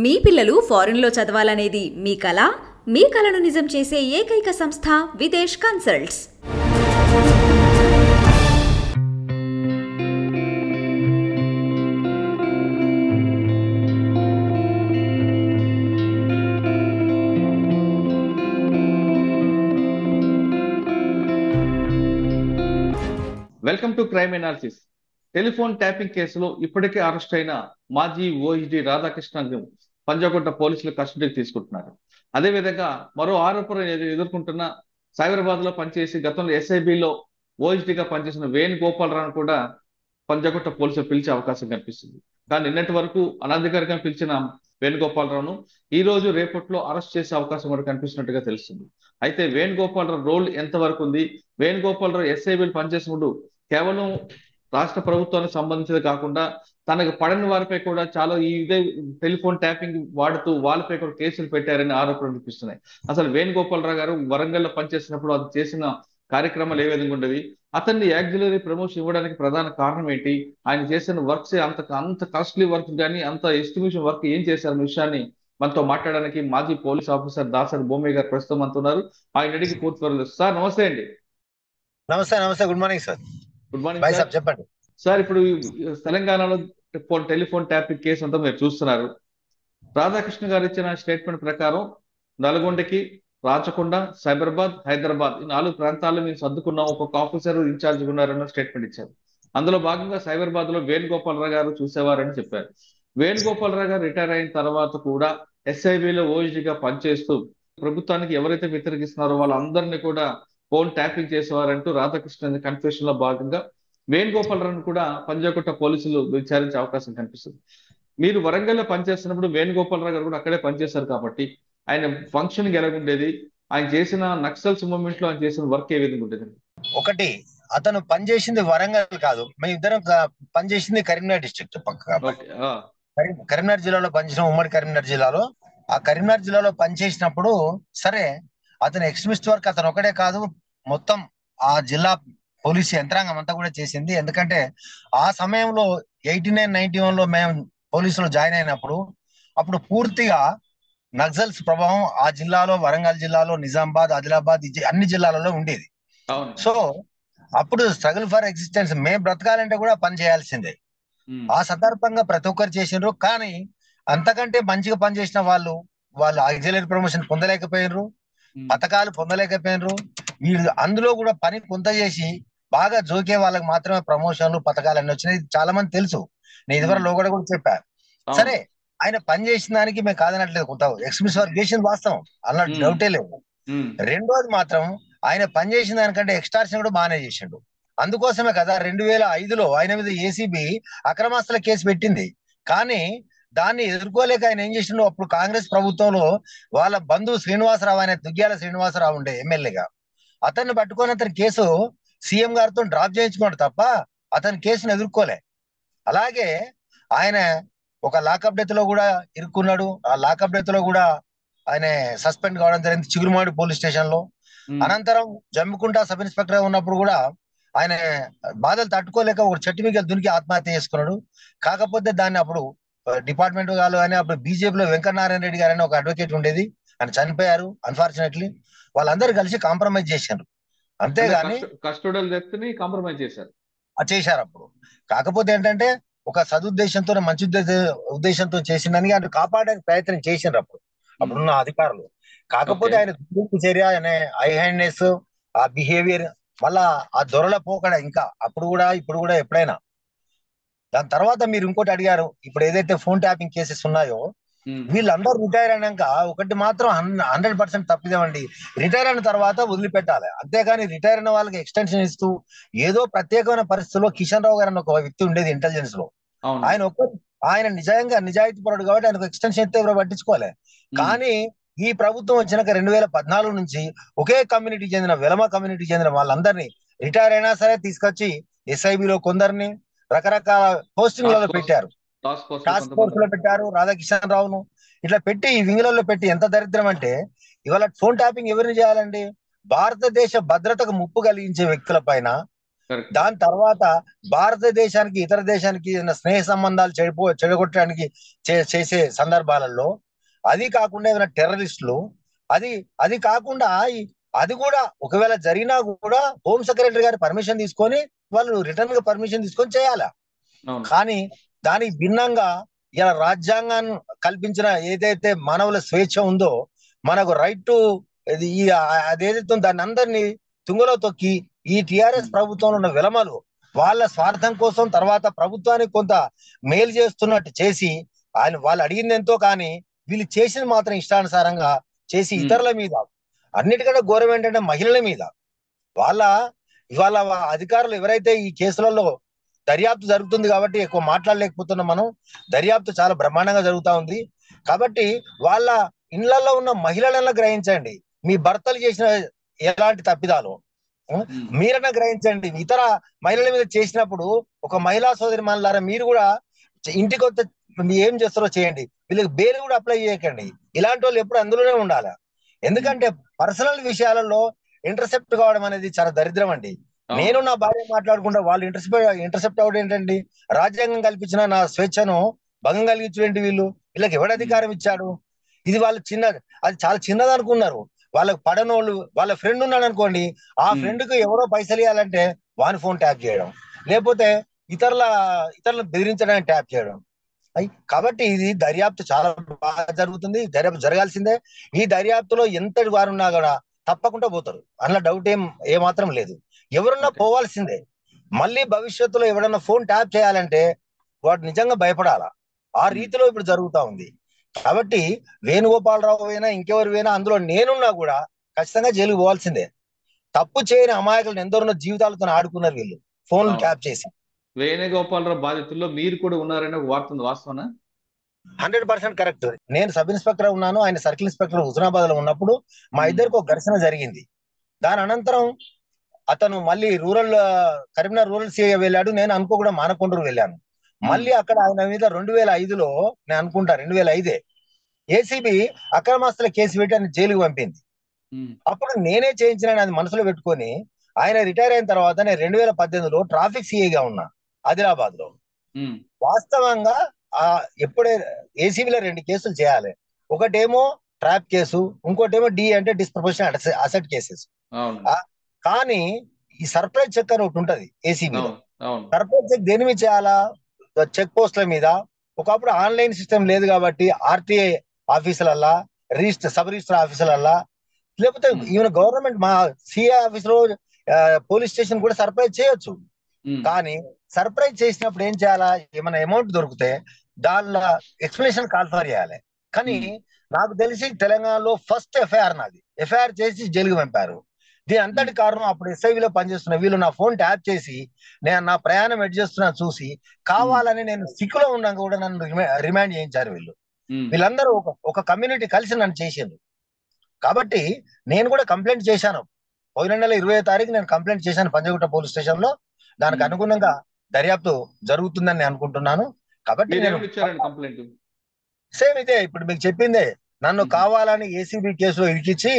మీ పిల్లలు ఫారెన్లో చదవాలనేది మీ కల? మీ కలను నిజం చేసే ఏకైక సంస్థ Videsh consults. Welcome to crime analysis. Telephone tapping కేసులో ఇప్పటికే అరెస్ట్ అయిన మాజీ ఓఎస్డీ రాధాకృష్ణ పంజాగుట్ట పోలీసులు కస్టడీకి తీసుకుంటున్నారు. అదేవిధంగా మరో ఆరోపణ ఎదుర్కొంటున్న సైబరాబాద్ లో పనిచేసి గతంలో ఎస్ఐబిలో ఓఎస్డీగా పనిచేసిన వేణుగోపాలరావు కూడా పంజాగుట్ట పోలీసులు పిలిచే అవకాశం కనిపిస్తుంది. కానీ నిన్నటి వరకు అనధికారికంగా పిలిచిన వేణుగోపాలరావును ఈ రోజు రేపట్లో అరెస్ట్ చేసే అవకాశం కూడా కనిపిస్తున్నట్టుగా తెలుస్తుంది. అయితే వేణుగోపాలరావు రోల్ ఎంతవరకు ఉంది? వేణుగోపాలరావు ఎస్ఐబిలో పనిచేసినప్పుడు కేవలం రాష్ట్ర ప్రభుత్వానికి సంబంధించినది కాకుండా తనకు పడని వారిపై కూడా చాలా ఇదే టెలిఫోన్ ట్యాపింగ్ వాడుతూ వాళ్ళపై కూడా కేసులు పెట్టారని ఆరోపణలు వినిపిస్తున్నాయి. అసలు వేణుగోపాలరావు గారు వరంగల్లో పనిచేసినప్పుడు అది చేసిన కార్యక్రమాలు ఏ విధంగా ఉండేవి? అతన్ని యాక్సిలరీ ప్రమోషన్ ఇవ్వడానికి ప్రధాన కారణం ఏంటి? ఆయన చేసిన వర్క్స్ అంత కాస్ట్లీ వర్క్ కానీ అంత ఎస్టిమేషన్ వర్క్ ఏం చేశారన్న విషయాన్ని మనతో మాట్లాడడానికి మాజీ పోలీస్ ఆఫీసర్ దాసరి భూమి గారు ప్రస్తుతం అంటున్నారు. ఆయన అడిగి పూర్తి వరలు. సార్ నమస్తే అండి. నమస్తే good morning sir. Good morning sir. చెప్పండి సార్, ఇప్పుడు తెలంగాణలో టెలిఫోన్ ట్యాపింగ్ కేసు అంతా మీరు చూస్తున్నారు. రాధాకృష్ణ గారు ఇచ్చిన స్టేట్మెంట్ ప్రకారం నల్గొండకి, రాచకొండ, సైబరాబాద్, హైదరాబాద్ ఈ 4 ప్రాంతాల్లో మేము సర్దుకున్నాం, ఒక్కొక్క ఆఫీసర్ ఇన్ఛార్జ్ ఉన్నారన్న స్టేట్మెంట్ ఇచ్చారు. అందులో భాగంగా సైబరాబాద్ లో వేణుగోపాలరావు గారు చూసేవారని చెప్పారు. వేణుగోపాలరావు గారు రిటైర్ అయిన తర్వాత కూడా ఎస్ఐబిలో ఓఎస్డీగా పనిచేస్తూ ప్రభుత్వానికి ఎవరైతే వ్యతిరేకిస్తున్నారో వాళ్ళందరినీ కూడా ఫోన్ ట్యాపింగ్ చేసేవారంటూ రాధాకృష్ణ కన్ఫెషన్ లో భాగంగా వేణుగోపాలరావు కూడా పంజాగుట్ట పోలీసులు విచారించే అవకాశం కనిపిస్తుంది. మీరు వరంగల్లో పనిచేస్తున్నప్పుడు వేణుగోపాలరావు గారు కూడా అక్కడే పనిచేశారు కాబట్టి ఆయన ఫంక్షనింగ్ ఎలాగుండేది? ఆయన చేసిన నక్సల్స్ మూవ్మెంట్ లో ఆయన చేసిన వర్క్ ఏ విధంగా ఉండేది? ఒకటి, అతను పనిచేసింది వరంగల్ కాదు, మేము ఇద్దరం పనిచేసింది కరీంనగర్ డిస్ట్రిక్ట్ పక్క. కరీంనగర్ జిల్లాలో పనిచేసిన, ఉమ్మడి కరీంనగర్ జిల్లాలో. ఆ కరీంనగర్ జిల్లాలో పనిచేసినప్పుడు సరే అతను ఎక్స్ట్రీమిస్ట్ వర్క్ అతను ఒకటే కాదు, మొత్తం ఆ జిల్లా పోలీస్ యంత్రాంగం అంతా కూడా చేసింది. ఎందుకంటే ఆ సమయంలో 89, 91 లో మేము పోలీసులో జాయిన్ అయినప్పుడు అప్పుడు పూర్తిగా నక్సల్స్ ప్రభావం ఆ జిల్లాలో, వరంగల్ జిల్లాలో, నిజామాబాద్, ఆదిలాబాద్ అన్ని జిల్లాలలో ఉండేది. సో అప్పుడు స్ట్రగుల్ ఫర్ ఎగ్జిస్టెన్స్, మేము బ్రతకాలంటే కూడా పని చేయాల్సిందే. ఆ సందర్భంగా ప్రతి ఒక్కరు చేసిండ్రు. కానీ అంతకంటే మంచిగా పనిచేసిన వాళ్ళు ఆక్సిలరీ ప్రమోషన్ పొందలేకపోయినరు, పథకాలు పొందలేకపోయినరు. వీళ్ళు అందులో కూడా పని కొంత చేసి బాగా జోకే వాళ్ళకి మాత్రమే ప్రమోషన్లు, పథకాలు అన్ని వచ్చినాయి. చాలా మంది తెలుసు, నేను ఇదివరకు లోగడ కూడా చెప్పా. సరే ఆయన పని చేసిన దానికి మేము కాదనట్లేదు, కొంత ఎక్స్ట్రీమిస్ట్ వర్క్ చేసింది వాస్తవం, అన్న డౌటే లేదు. రెండోది మాత్రం ఆయన పని చేసిన దానికంటే ఎక్స్టార్షన్ కూడా బాగానే చేసిండు. అందుకోసమే కదా 2005లో ఆయన మీద ఏసీబీ అక్రమాస్తుల కేసు పెట్టింది. కానీ దాన్ని ఎదుర్కోలేక ఆయన ఏం చేసిండు, అప్పుడు కాంగ్రెస్ ప్రభుత్వంలో వాళ్ళ బంధువు శ్రీనివాసరావు, ఆయన దుగ్గ్యాల శ్రీనివాసరావు ఉండే ఎమ్మెల్యేగా, అతన్ని పట్టుకొని అతని కేసు సీఎం గారితో డ్రాప్ చేయించుకోండి తప్ప అతని కేసును ఎదుర్కోలే. అలాగే ఆయన ఒక లాకప్ డెత్ లో కూడా ఇరుక్కున్నాడు. ఆ లాకప్ డెత్ లో కూడా ఆయన సస్పెండ్ కావడం జరిగింది చిగురుమాడి పోలీస్ స్టేషన్ లో. అనంతరం జమ్మికుంట సబ్ ఇన్స్పెక్టర్ ఉన్నప్పుడు కూడా ఆయన బాధలు తట్టుకోలేక ఒక చెట్టు మీద దునికి ఆత్మహత్య చేసుకున్నాడు. కాకపోతే దాన్ని అప్పుడు డిపార్ట్మెంట్ వాళ్ళు కానీ అప్పుడు బీజేపీలో వెంకటనారాయణ రెడ్డి గారు అని ఒక అడ్వకేట్ ఉండేది, ఆయన చనిపోయారు అన్ఫార్చునేట్లీ. వాళ్ళందరూ కలిసి కాంప్రమైజ్ చేశారు, అంతేగాని కాంప్రమైజ్ చేశారు అప్పుడు. కాకపోతే ఏంటంటే ఒక సదుద్దేశంతో, మంచి ఉద్దేశంతో చేసిందని ఆయన కాపాడడానికి ప్రయత్నం చేసిండ్రు అప్పుడున్న అధికారులు. కాకపోతే ఆయన చర్య, ఆయన హై హ్యాండ్నెస్, ఆ బిహేవియర్, మళ్ళా ఆ దొరల పోకడ ఇంకా అప్పుడు కూడా ఇప్పుడు కూడా ఎప్పుడైనా. దాని తర్వాత మీరు ఇంకోటి అడిగారు, ఇప్పుడు ఏదైతే ఫోన్ ట్యాపింగ్ కేసెస్ ఉన్నాయో వీళ్ళందరూ రిటైర్ అయినాక ఒకటి మాత్రం 100% తప్పిదేమండి, రిటైర్ అయిన తర్వాత వదిలిపెట్టాలి. అంతేగాని రిటైర్ అయిన వాళ్ళకి ఎక్స్టెన్షన్ ఇస్తూ ఏదో ప్రత్యేకమైన పరిస్థితుల్లో కిషన్ రావు గారు ఒక వ్యక్తి ఉండేది ఇంటెలిజెన్స్ లో, ఆయన నిజాయితీ పరుడు కాబట్టి ఆయనకు ఎక్స్టెన్షన్ ఇస్తే ఎవరో పట్టించుకోవాలి. కానీ ఈ ప్రభుత్వం వచ్చినాక 2014 నుంచి ఒకే కమ్యూనిటీ చెందిన, వెలమ కమ్యూనిటీ చెందిన వాళ్ళందరినీ రిటైర్ అయినా సరే తీసుకొచ్చి ఎస్ఐబిలో కొందరిని రకరకాల పోస్టింగ్లలో పెట్టారు, టాస్క్ ఫోర్స్ లో పెట్టారు. రాధాకిషన్ రావును ఇట్లా పెట్టి ఈ వింగులలో పెట్టి ఎంత దరిద్రం అంటే, ఇవాళ ఫోన్ ట్యాపింగ్ ఎవరిని చేయాలండి? భారతదేశ భద్రతకు ముప్పు కలిగించే వ్యక్తుల పైన, దాని తర్వాత భారతదేశానికి ఇతర దేశానికి స్నేహ సంబంధాలు చెడగొట్టడానికి చేసే సందర్భాలలో, అది కాకుండా ఏమైనా టెర్రరిస్టులు, అది కాకుండా అది కూడా ఒకవేళ జరిగినా కూడా హోమ్ సెక్రటరీ గారి పర్మిషన్ తీసుకొని వాళ్ళు రిటర్న్ గా పర్మిషన్ తీసుకొని చేయాలా. కానీ దానికి భిన్నంగా ఇలా రాజ్యాంగాన్ని కల్పించిన ఏదైతే మానవుల స్వేచ్ఛ ఉందో, మనకు రైట్ టు అదేదైతే దాన్ని అందరినీ తుంగలో తొక్కి ఈ టిఆర్ఎస్ ప్రభుత్వంలో ఉన్న విలమలు వాళ్ళ స్వార్థం కోసం తర్వాత ప్రభుత్వానికి కొంత మేలు చేస్తున్నట్టు చేసి వాళ్ళు అడిగింది ఎంతో కానీ వీళ్ళు చేసింది మాత్రం ఇష్టానుసారంగా చేసి ఇతరుల మీద, అన్నిటికంటే ఘోరం ఏంటంటే మహిళల మీద, ఇవాళ అధికారులు ఎవరైతే ఈ కేసులలో దర్యాప్తు జరుగుతుంది కాబట్టి ఎక్కువ మాట్లాడలేకపోతున్నాం మనం. దర్యాప్తు చాలా బ్రహ్మాండంగా జరుగుతా ఉంది కాబట్టి వాళ్ళ ఇళ్లలో ఉన్న మహిళలను గ్రహించండి, మీ భర్తలు చేసిన ఎలాంటి తప్పిదాలు మీరన్నా గ్రహించండి. ఇతర మహిళల మీద చేసినప్పుడు ఒక మహిళా సోదరి మనులారా మీరు కూడా ఇంటికి వస్తే ఏం చేస్తారో చేయండి, వీళ్ళకి బెయిల్ కూడా అప్లై చేయకండి. ఇలాంటి వాళ్ళు ఎప్పుడు అందులోనే ఉండాలి. ఎందుకంటే పర్సనల్ విషయాలలో ఇంటర్సెప్ట్ కావడం అనేది చాలా దరిద్రం అండి. నేను నా భార్య మాట్లాడుకుంటా వాళ్ళు ఇంటర్సెప్ట్ అవడం ఏంటండి? రాజ్యాంగం కల్పించిన నా స్వేచ్ఛను భంగం కలిగించేంటి వీళ్ళకి ఎవడు అధికారం ఇచ్చాడు? ఇది వాళ్ళు అది చాలా చిన్నది అనుకున్నారు. వాళ్ళకి పడనోళ్ళు వాళ్ళ ఫ్రెండ్ ఉన్నాడు అనుకోండి, ఆ ఫ్రెండ్ కు ఎవరో పైసలు ఇవ్వాలంటే వాని ఫోన్ ట్యాప్ చేయడం, లేకపోతే ఇతరులను బెదిరించడానికి ట్యాప్ చేయడం. కాబట్టి ఇది దర్యాప్తు చాలా బాగా జరుగుతుంది, దర్యాప్తు జరగాల్సిందే. ఈ దర్యాప్తులో ఎంతటి వారు ఉన్నా కూడా తప్పకుండా పోతారు, అందులో డౌట్ ఏమాత్రం లేదు. ఎవరున్నా పోవాల్సిందే. మళ్ళీ భవిష్యత్తులో ఎవడన్నా ఫోన్ ట్యాప్ చేయాలంటే వాడు నిజంగా భయపడాలా. ఆ రీతిలో ఇప్పుడు జరుగుతా ఉంది. కాబట్టి వేణుగోపాలరావు అయినా ఇంకెవరు అయినా అందులో నేనున్నా కూడా ఖచ్చితంగా జైలుకు పోవాల్సిందే. తప్పు చేయని అమాయకులను ఎందరున్న జీవితాలతో ఆడుకున్నారు వీళ్ళు ఫోన్లు ట్యాప్ చేసి. వేణుగోపాలరావు బాధితుల్లో మీరు కూడా ఉన్నారని ఒక వార్త ఉంది, వాస్తవనా? 100% కరెక్ట్. నేను సబ్ ఇన్స్పెక్టర్ ఉన్నాను, ఆయన సర్కిల్ ఇన్స్పెక్టర్ హుజునాబాద్ లో ఉన్నప్పుడు మా ఇద్దరికి ఒక ఘర్షణ జరిగింది. దాని అనంతరం అతను మళ్ళీ కరీంనగర్ రూరల్ సిఐ వెళ్ళాడు, నేను అనుకోకుండా మానకొండూరు వెళ్ళాను. మళ్ళీ అక్కడ ఆయన మీద 2005లో నేను అనుకుంటా 2005 ఏసీబీ అక్రమాస్తుల కేసు పెట్టి ఆయన జైలుకు పంపింది. అప్పుడు నేనే చేయించిన అది మనసులో పెట్టుకొని ఆయన రిటైర్ అయిన తర్వాత నేను 2018లో ట్రాఫిక్ సిఐగా ఉన్నా ఆదిలాబాద్ లో. వాస్తవంగా ఎప్పుడే ఏసీబీలో 2 కేసులు చేయాలి, ఒకటేమో ట్రాప్ కేసు, ఇంకోటేమో డి అంటే డిస్ప్రపోర్షనల్ అసెట్ కేసెస్. కానీ ఈ సర్ప్రైజ్ చెక్ అని ఒకటి ఉంటది ఏసీబీలో. సర్ప్రైజ్ చెక్ దేని మీద చేయాలా? చెక్ పోస్ట్ల మీద. ఒకప్పుడు ఆన్లైన్ సిస్టమ్ లేదు కాబట్టి ఆర్టీఐ ఆఫీసులల్లా, సబ్ రిజిస్టర్ ఆఫీసులల్లా, లేకపోతే ఈవెన్ గవర్నమెంట్ మా సిఐ ఆఫీస్ లో పోలీస్ స్టేషన్ కూడా సర్ప్రైజ్ చేయొచ్చు. కానీ సర్ప్రైజ్ చేసినప్పుడు ఏం చేయాలా? ఏమైనా అమౌంట్ దొరికితే దానిలో ఎక్స్ప్లెనేషన్ కాల్ఫర్ చేయాలి. కానీ నాకు తెలిసి తెలంగాణలో ఫస్ట్ ఎఫ్ఐఆర్ చేసి జైలుకు పంపారు. దీని అంతటి కారణం అప్పుడు ఎస్ఐవిలో పనిచేస్తున్న వీళ్ళు నా ఫోన్ ట్యాప్ చేసి నేను నా ప్రయాణం ఎడ్ చేస్తున్నా చూసి కావాలని నేను సిక్కులో ఉన్నాక కూడా నన్ను రిమాండ్ చేయించారు వీళ్ళందరూ ఒక కమ్యూనిటీ కలిసి నన్ను చేసిండ్రు. కాబట్టి నేను కూడా కంప్లైంట్ చేశాను. పోయిన నెల 20వ తారీఖు నేను కంప్లైంట్ చేశాను పంజగుట్ట పోలీస్ స్టేషన్ లో. దానికి అనుగుణంగా దర్యాప్తు జరుగుతుందని నేను అనుకుంటున్నాను. కాబట్టి నేను సేమ్ ఇదే ఇప్పుడు మీకు చెప్పిందే, నన్ను కావాలని ఏసీబీ కేసులో ఇరికిచ్చి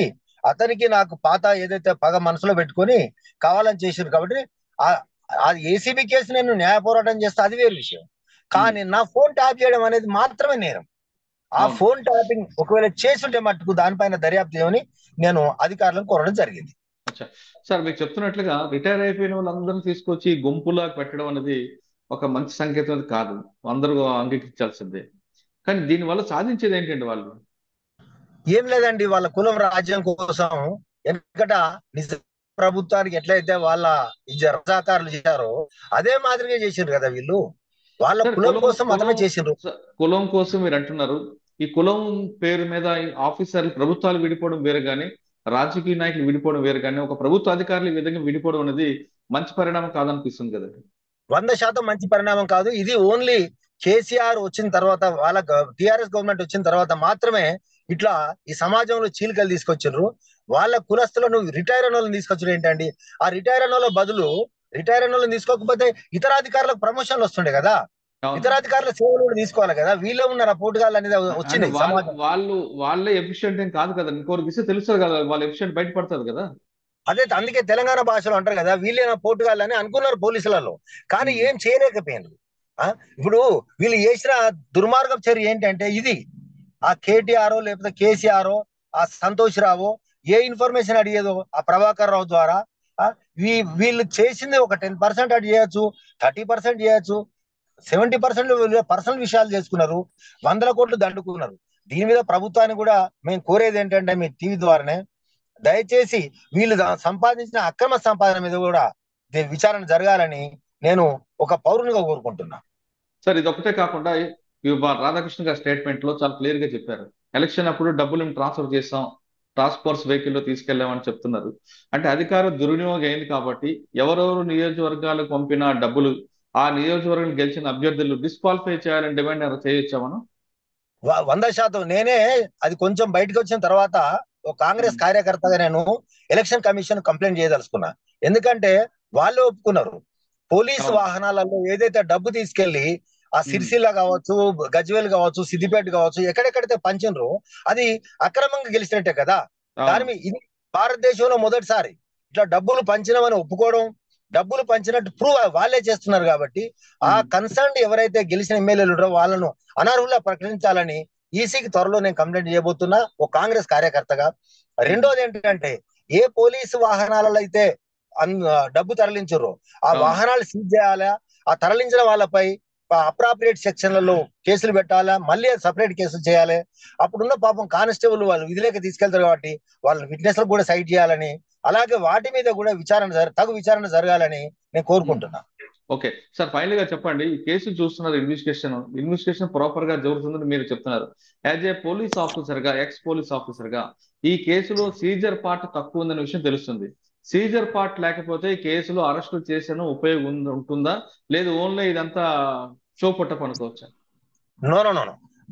అతనికి నాకు పాత ఏదైతే పగ మనసులో పెట్టుకొని కావాలని చేశారు. కాబట్టి ఆ ఏసీబీ కేసు నేను న్యాయ పోరాటం చేస్తే అది వేరు విషయం. కానీ నా ఫోన్ ట్యాప్ చేయడం అనేది మాత్రమే నేరం. ఆ ఫోన్ ట్యాపింగ్ ఒకవేళ చేసుంటే మట్టుకు దానిపైన దర్యాప్తు చేయమని నేను అధికారులను కోరడం జరిగింది. సార్, మీకు చెప్తున్నట్లుగా రిటైర్ అయిపోయిన వాళ్ళందరినీ తీసుకొచ్చి గుంపులా పెట్టడం అనేది ఒక మంచి సంకేతం కాదు, అందరూ అంగీకరించాల్సిందే. కానీ దీనివల్ల సాధించేది ఏంటండి? వాళ్ళు ఏం లేదండి, వాళ్ళ కులం రాజ్యం కోసం ఎందుకట నిజ ప్రభుత్వానికి ఎట్లయితే వాళ్ళ రజాకారులు చేశారో అదే మాదిరిగా చేసిండ్రు కదా వీళ్ళు. వాళ్ళ కులం కోసం మాత్రమే చేసిండ్రు. కులం కోసం మీరు అంటున్నారు. ఈ కులం పేరు మీద ఆఫీసర్లు ప్రభుత్వాలు విడిపోవడం వేరు కానీ రాజకీయ నాయకులు విడిపోవడం వేరు కానీ ఒక ప్రభుత్వ అధికారులు ఈ విధంగా విడిపోవడం అనేది మంచి పరిణామం కాదనిపిస్తుంది కదండి. 100% మంచి పరిణామం కాదు. ఇది ఓన్లీ కేసీఆర్ వచ్చిన తర్వాత, వాళ్ళ టిఆర్ఎస్ గవర్నమెంట్ వచ్చిన తర్వాత మాత్రమే ఇట్లా ఈ సమాజంలో చీలికలు తీసుకొచ్చిండ్రు. వాళ్ళ కులస్తులను రిటైర్ అయిన వాళ్ళని తీసుకొచ్చారు ఏంటండి? ఆ రిటైర్ అయిన వాళ్ళ బదులు రిటైర్ అయిన వాళ్ళని తీసుకోకపోతే ఇతర అధికారులకు ప్రమోషన్లు వస్తుండే కదా, ఇతర అధికారుల సేవలు కూడా తీసుకోవాలి కదా. వీళ్ళే ఉన్నారా పోటుగాళ్ళు అనేది వచ్చింది. వాళ్ళే ఎఫిషియెంట్ ఏం కాదు కదా, ఇంకొక విషయం తెలుస్తుంది కదా, వాళ్ళు ఎఫిషియెంట్ బయటపడతారు కదా. అదే అందుకే తెలంగాణ భాషలో అంటారు కదా, వీళ్ళేనా పోటుగాళ్ళు అని అనుకున్నారు పోలీసులలో, కానీ ఏం చేయలేకపోయినారు. ఇప్పుడు వీళ్ళు చేసిన దుర్మార్గం చర్య ఏంటంటే ఇది, ఆ కేటీఆర్ లేకపోతే కేసీఆర్ ఆ సంతోష్ రావు ఏ ఇన్ఫర్మేషన్ అడిగేదో ఆ ప్రభాకర్ రావు ద్వారా వీళ్ళు చేసింది ఒక 10% అటు చేయొచ్చు, 30% చేయొచ్చు, 70% పర్సనల్ విషయాలు చేసుకున్నారు, 100 కోట్లు దండుకున్నారు. దీని మీద ప్రభుత్వాన్ని కూడా మేము కోరేది ఏంటంటే మీ టీవీ ద్వారానే దయచేసి వీళ్ళు సంపాదించిన అక్రమ సంపాదన మీద కూడా విచారణ జరగాలని నేను ఒక పౌరునిగా కోరుకుంటున్నా. సార్ ఇది ఒకటే కాకుండా రాధాకృష్ణ గారి స్టేట్మెంట్ లో చాలా క్లియర్ గా చెప్పారు, ఎలక్షన్ అప్పుడు డబ్బులు ట్రాన్స్ఫర్ చేస్తాం, టాస్క్ ఫోర్స్ వెహికల్ లో తీసుకెళ్లామని చెప్తున్నారు. అంటే అధికారం దుర్వినియోగం అయింది కాబట్టి ఎవరెవరు నియోజకవర్గాలకు పంపిన డబ్బులు ఆ నియోజకవర్గం గెలిచిన అభ్యర్థులు డిస్క్వాలిఫై చేయాలని డిమాండ్ చేయొచ్చా మనం? 100% నేనే అది కొంచెం బయటకు వచ్చిన తర్వాత ఒక కాంగ్రెస్ కార్యకర్తగా నేను ఎలక్షన్ కమిషన్ కంప్లైంట్ చేయదలుచుకున్నా. ఎందుకంటే వాళ్ళు ఒప్పుకున్నారు పోలీసు వాహనాలలో ఏదైతే డబ్బు తీసుకెళ్లి ఆ సిరిసిల్ల కావచ్చు, గజ్వేల్ కావచ్చు, సిద్దిపేట కావచ్చు, ఎక్కడెక్కడైతే పంచినరో అది అక్రమంగా గెలిచినట్టే కదా. దాని మీద ఇది భారతదేశంలో మొదటిసారి ఇట్లా డబ్బులు పంచినామని ఒప్పుకోవడం, డబ్బులు పంచినట్టు ప్రూవ్ వాళ్ళే చేస్తున్నారు. కాబట్టి ఆ కన్సర్న్ ఎవరైతే గెలిచిన ఎమ్మెల్యేలు ఉంటారో వాళ్ళను అనర్హుల్లా ప్రకటించాలని ఈసీకి త్వరలో నేను కంప్లైంట్ చేయబోతున్నా ఒక కాంగ్రెస్ కార్యకర్తగా. రెండోది ఏంటంటే ఏ పోలీసు వాహనాలలో అయితే డబ్బు తరలించారో ఆ వాహనాలు సీజ్ చేయాలా, ఆ తరలించిన వాళ్ళపై అప్రాప్రియేట్ సెక్షన్లలో కేసులు పెట్టాలా, మళ్ళీ సపరేట్ కేసులు చేయాలి. అప్పుడున్న పాపం కానిస్టేబుల్ వాళ్ళు విధిలోకి తీసుకెళ్తారు కాబట్టి వాళ్ళ విట్నెస్లకు కూడా సైట్ చేయాలని, అలాగే వాటి మీద కూడా తగు విచారణ జరగాలని నేను కోరుకుంటున్నా. ఓకే సార్, ఫైనల్ గా చెప్పండి, ఈ కేసు చూస్తున్నారు, ఇన్వెస్టిగేషన్ ప్రాపర్ గా జరుగుతుందని మీరు చెప్తున్నారు. యాజ్ ఏ పోలీస్ ఆఫీసర్ గా, ఎక్స్ పోలీస్ ఆఫీసర్ గా ఈ కేసులో సీజర్ పార్ట్ తక్కువ ఉందనే విషయం తెలుస్తుంది. సీజర్ పార్ట్ లేకపోతే ఈ కేసులో అరెస్టులు చేసిన ఉపయోగం ఉంటుందా, లేదు ఓన్లీ ఇదంతా షో పుట్టప్ అనుకోవచ్చా? నో,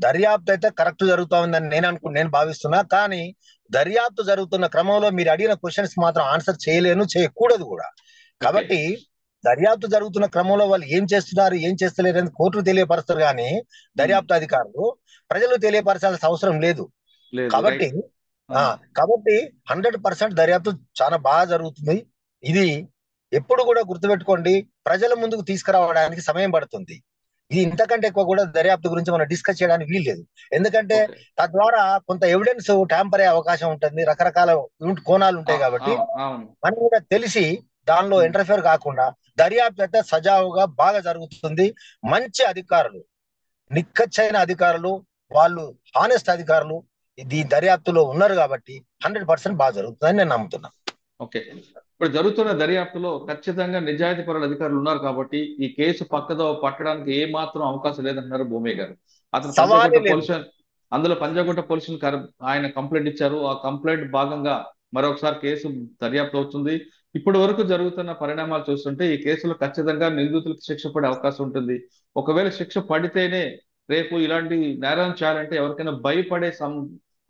దర్యాప్తు అయితే కరెక్ట్ జరుగుతా ఉందని నేను భావిస్తున్నా. కానీ దర్యాప్తు జరుగుతున్న క్రమంలో మీరు అడిగిన క్వశ్చన్స్ మాత్రం ఆన్సర్ చేయలేను, చేయకూడదు కూడా. కాబట్టి దర్యాప్తు జరుగుతున్న క్రమంలో వాళ్ళు ఏం చేస్తున్నారు, ఏం చేస్తలేరు అని కోర్టులు తెలియపరుస్తారు, కానీ దర్యాప్తు అధికారులు ప్రజలు తెలియపరచాల్సిన అవసరం లేదు. కాబట్టి 100% దర్యాప్తు చాలా బాగా జరుగుతుంది. ఇది ఎప్పుడు కూడా గుర్తుపెట్టుకోండి, ప్రజల ముందుకు తీసుకురావడానికి సమయం పడుతుంది. ఇది ఇంతకంటే ఎక్కువ కూడా దర్యాప్తు గురించి మనం డిస్కస్ చేయడానికి వీల్లేదు. ఎందుకంటే తద్వారా కొంత ఎవిడెన్స్ ట్యాంపర్ అయ్యే అవకాశం ఉంటుంది, రకరకాల కోణాలు ఉంటాయి. కాబట్టి మనం కూడా తెలిసి దానిలో ఇంటర్ఫియర్ కాకుండా దర్యాప్తు అయితే సజావుగా బాగా జరుగుతుంది. మంచి అధికారులు, నిక్కచ్చైన అధికారులు, వాళ్ళు హానెస్ట్ అధికారులు ఈ దర్యాప్తులో ఉన్నారు కాబట్టి 100% బాగా జరుగుతుందని నేను నమ్ముతున్నా. ఓకే, ఇప్పుడు జరుగుతున్న దర్యాప్తులో ఖచ్చితంగా నిజాయితీ పరుల అధికారులు ఉన్నారు కాబట్టి ఈ కేసు పక్కదో పట్టడానికి ఏ మాత్రం అవకాశం లేదంటున్నారు భూమి గారు. అతను అందులో పంజాగుట్ట పోలీసులు ఆయన కంప్లైంట్ ఇచ్చారు. ఆ కంప్లైంట్ భాగంగా మరొకసారి కేసు దర్యాప్తు అవుతుంది. ఇప్పటి వరకు జరుగుతున్న పరిణామాలు చూస్తుంటే ఈ కేసులో ఖచ్చితంగా నిందితులకు శిక్ష పడే అవకాశం ఉంటుంది. ఒకవేళ శిక్ష పడితేనే రేపు ఇలాంటి నేరం చేయాలంటే ఎవరికైనా భయపడే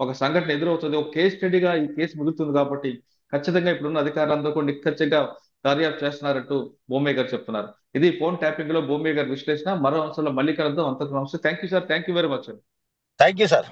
ఒక సంఘటన ఎదురవుతుంది. ఒక కేసు స్టడీగా ఈ కేసు మిగులుతుంది. కాబట్టి ఖచ్చితంగా ఇప్పుడున్న అధికారులందరూ కూడా నిక్కచ్చిగా దర్యాప్తు చేస్తున్నారంటూ భూమి గారు చెప్తున్నారు. ఇది ఫోన్ ట్యాపింగ్ లో భూమి గారి విశ్లేషణ. మరో అంశంలో మళ్ళీ కలుద్దాం. అంతకు నమస్తే. Thank you sir, thank you very much. Thank you sir.